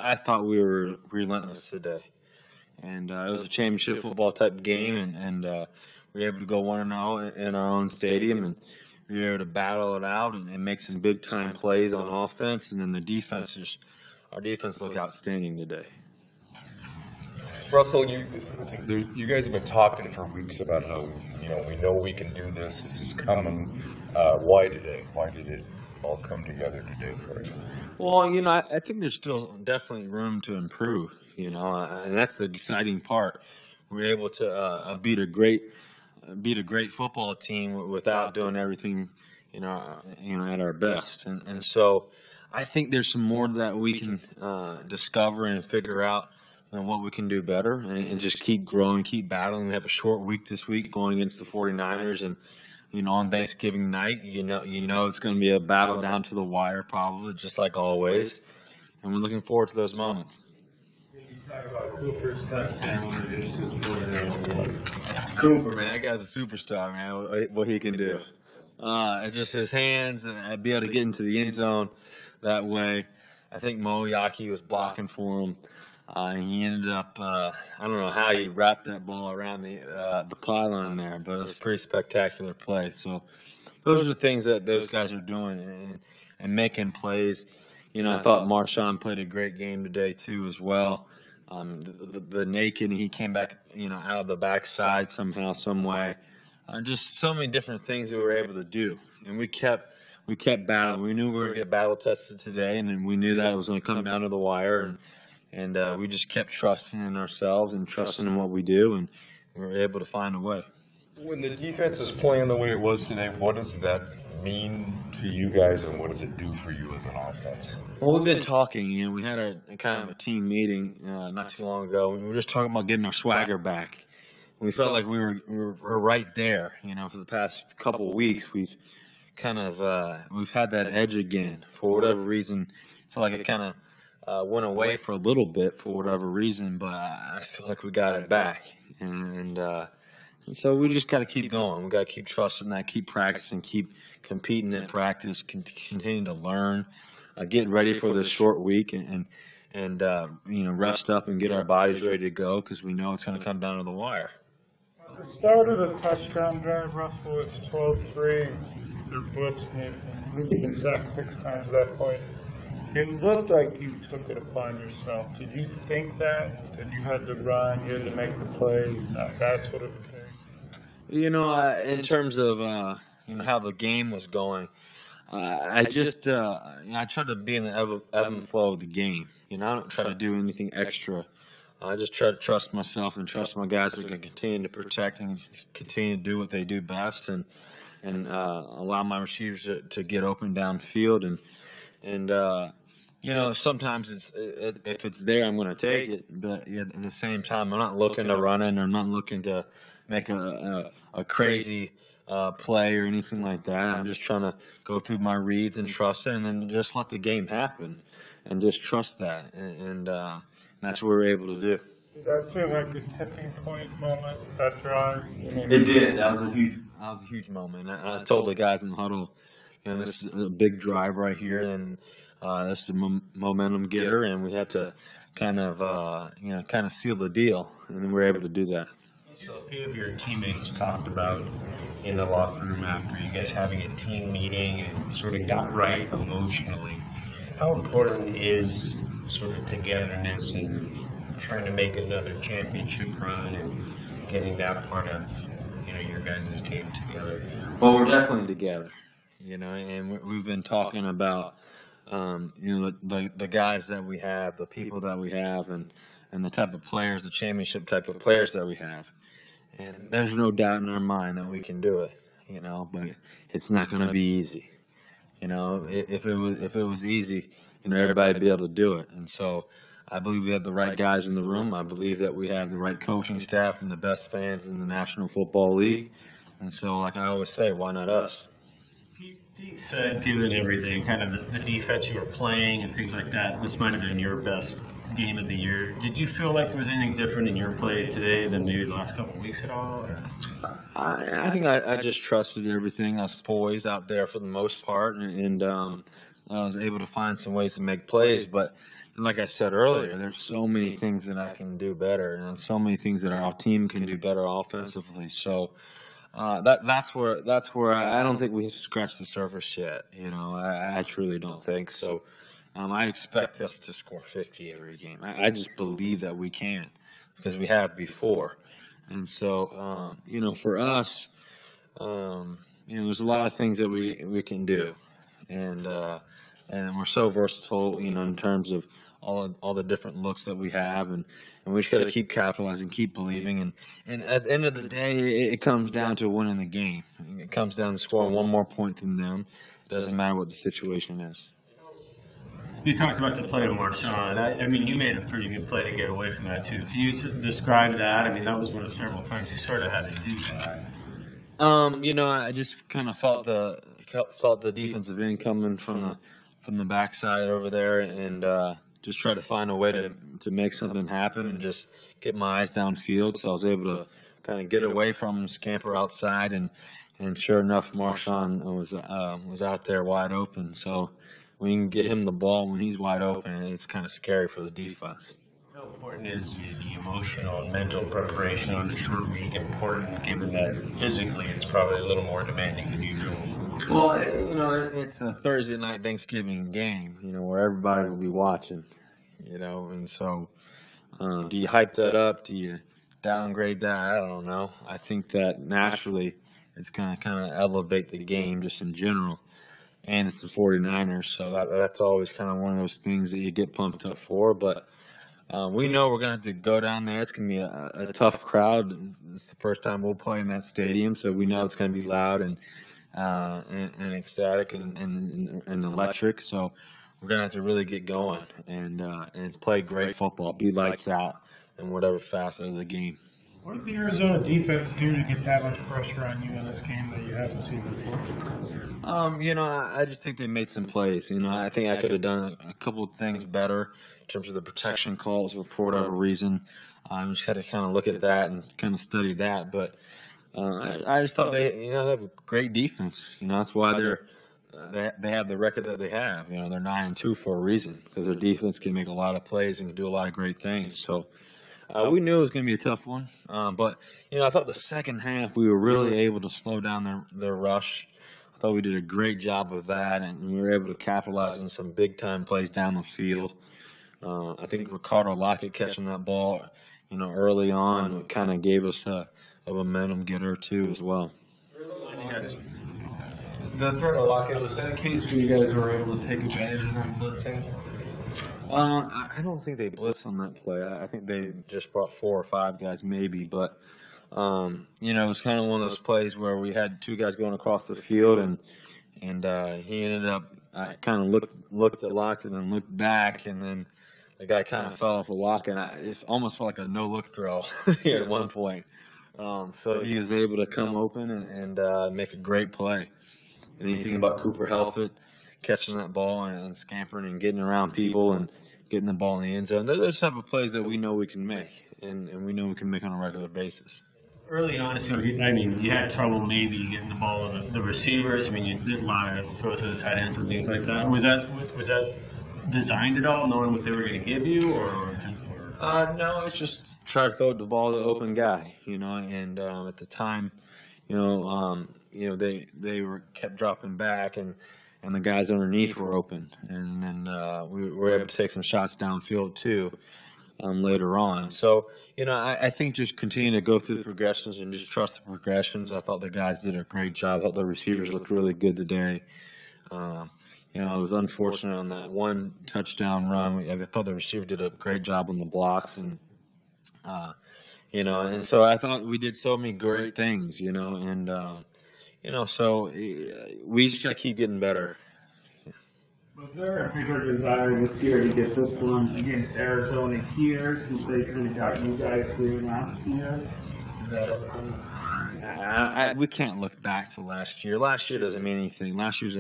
I thought we were relentless today, and it was a championship football type game, and we were able to go 1-0 in our own stadium, and we were able to battle it out and make some big time plays on offense, and then our defense looked outstanding today. Russell, you guys have been talking for weeks about how we know we can do this. This is coming. Why today? Why did it all come together today for you? Well, I think there's still definitely room to improve. And that's the exciting part. We're able to beat a great football team without doing everything, at our best. And so I think there's some more that we can discover and figure out. What we can do better and just keep growing, keep battling. We have a short week this week going against the 49ers, and on Thanksgiving night, it's going to be a battle down to the wire, probably just like always. And we're looking forward to those moments. You talk about Cooper's touchdown. Cooper, man, that guy's a superstar, man. What he can do. It's just his hands and be able to get into the end zone that way. I think Moyaki was blocking for him. And he ended up, I don't know how he wrapped that ball around the pylon there, but it was a pretty spectacular play. So those are the things that those guys are doing and making plays. I thought Marshawn played a great game today, too, as well. The naked, he came back, out of the backside somehow, some way. Just so many different things we were able to do. And we kept battling. We knew we were going to get battle tested today, and then we knew that it was going to come down to the wire. And we just kept trusting in ourselves and trusting in what we do, and we were able to find a way. When the defense is playing the way it was today, what does that mean to you guys, and what does it do for you as an offense? Well, we've been talking. We had a kind of a team meeting not too long ago. We were just talking about getting our swagger back. We felt like we were right there. For the past couple of weeks, we've kind of we've had that edge again. For whatever reason, I feel like it kind of went away for a little bit for whatever reason, but I feel like we got it back. And so we just got to keep going. We got to keep trusting that, keep practicing, keep competing in practice, continue to learn, get ready for this short week, and rest up and get our bodies ready to go because we know it's going to come down to the wire. At the start of the touchdown drive, Russell, it's 12-3. They're blitzing it. We've been sacked 6 times at that point. It looked like you took it upon yourself. Did you think that you had to run, you had to make the plays, that sort of thing? In terms of how the game was going, I just I tried to be in the ebb and flow of the game. I don't try to do anything extra. I just try to trust myself and trust my guys are going to continue to protect and continue to do what they do best, and allow my receivers to get open downfield and sometimes if it's there, I'm going to take it. But at the same time, I'm not looking to run it, or I'm not looking to make a crazy play or anything like that. I'm just trying to go through my reads and trust it, and then just let the game happen and just trust that. And that's what we're able to do. Did that feel like a tipping point moment, that drive? It did. That was a huge moment. I told the guys in the huddle, this is a big drive right here, and this is a momentum getter, and we had to kind of seal the deal, and we were able to do that. So a few of your teammates talked about in the locker room after you guys having a team meeting and sort of got right emotionally. How important is sort of togetherness and trying to make another championship run and getting that part of your guys' game together? Well, we're definitely together, and we've been talking about the guys that we have, the people that we have, and the type of players, the championship type of players that we have. And there's no doubt in our mind that we can do it, but it's not going to be easy. If it was easy, everybody'd be able to do it. And so I believe we have the right guys in the room. I believe that we have the right coaching staff and the best fans in the National Football League. And so, like I always say, why not us? Pete said, given everything, kind of the defense you were playing and things like that, this might have been your best game of the year. Did you feel like there was anything different in your play today than maybe the last couple of weeks at all? Or? I think I just trusted everything. I was poised out there for the most part, and I was able to find some ways to make plays. But And like I said earlier, there's so many things that I can do better, and so many things that our team can do better offensively. So that's where I don't think we've scratched the surface yet. I truly don't think so. I expect us to score 50 every game. I just believe that we can because we have before. And so, for us, there's a lot of things that we can do, and we're so versatile, in terms of all the different looks that we have, and we just got to keep capitalizing, keep believing, and at the end of the day, it comes down to winning the game. It comes down to scoring one more point than them. It doesn't matter what the situation is. You talked about the play to Marshawn. I mean, you made a pretty good play to get away from that, too. Can you describe that? I mean, that was one of several times you sort of had to do that. I just kind of felt the defensive end coming from the backside over there, and just try to find a way to make something happen and just get my eyes downfield. So I was able to kind of get away from him, scamper outside, and sure enough, Marshawn was out there wide open. So when you can get him the ball when he's wide open, it's kind of scary for the defense. How important is the emotional and mental preparation on the short week important, given that physically it's probably a little more demanding than usual? Well, it's a Thursday night Thanksgiving game, where everybody will be watching, and so do you hype that up? Do you downgrade that? I don't know. I think that naturally it's going to kind of elevate the game just in general. And it's the 49ers, so that's always kind of one of those things that you get pumped up for. But we know we're going to have to go down there. It's going to be a tough crowd. It's the first time we'll play in that stadium, so we know it's going to be loud and ecstatic and electric. So we're going to have to really get going and play great football, be lights out in whatever facet of the game. What did the Arizona defense do to get that much pressure on you in this game that you haven't seen before? I just think they made some plays. I think I could have done a couple of things better in terms of the protection calls for whatever reason. I just had to kind of look at that and kind of study that. But I just thought they have a great defense. That's why they have the record that they have. They're 9-2 for a reason because their defense can make a lot of plays and do a lot of great things. So. We knew it was going to be a tough one, but I thought the second half we were really able to slow down their rush. I thought we did a great job of that, and we were able to capitalize on some big time plays down the field. I think Ricardo Lockett catching that ball, early on, kind of gave us a momentum getter too as well. The threat of Lockett, was that a case where you guys were able to take advantage of that blitzing? I don't think they blitzed on that play. I think they just brought 4 or 5 guys maybe, but it was kind of one of those plays where we had 2 guys going across the field, and he ended up kind of looked at Lockett and then looked back, and then the guy kind of fell off a Lockett. It almost felt like a no-look throw at one point. So he was able to come open and make a great play. And you think about Cooper Helfett catching that ball and scampering and getting around people and getting the ball in the end zone. Those type of plays that we know we can make, and we know we can make on a regular basis. Early on, you had trouble maybe getting the ball to the receivers. You did a lot of throws to the tight ends and things like that. Was that designed at all, knowing what they were going to give you, or? No, it's just try to throw the ball to the open guy, and at the time, they were kept dropping back and the guys underneath were open, and then we were able to take some shots downfield too later on. So, I think just continue to go through the progressions and just trust the progressions. I thought the guys did a great job. I thought the receivers looked really good today. It was unfortunate on that one touchdown run. I thought the receiver did a great job on the blocks, and and so I thought we did so many great things, so we just got to keep getting better. Was there a bigger desire this year to get this one against Arizona here, since they kind of got you guys through last year? We can't look back to last year. Last year doesn't mean anything. Last year's,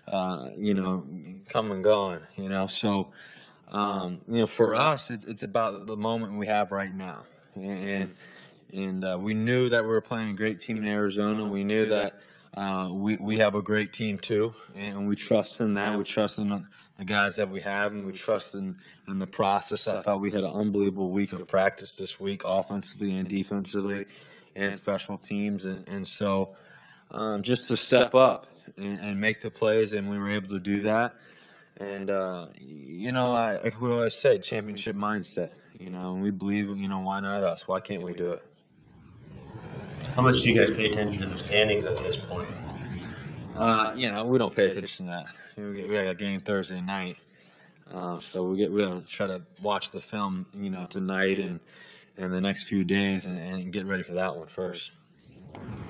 come and gone, So, for us, it's about the moment we have right now. And we knew that we were playing a great team in Arizona. We knew that we have a great team too, and we trust in that. We trust in the guys that we have, and we trust in the process. I thought we had an unbelievable week of practice this week, offensively and defensively, and special teams, and so just to step up and make the plays, and we were able to do that. And like we always say, championship mindset. And we believe, why not us? Why can't we do it? How much do you guys pay attention to the standings at this point? We don't pay attention to that. We got a game Thursday night, so we'll try to watch the film, tonight and the next few days, and get ready for that one first.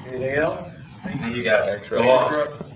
Anything else? You guys. Go off.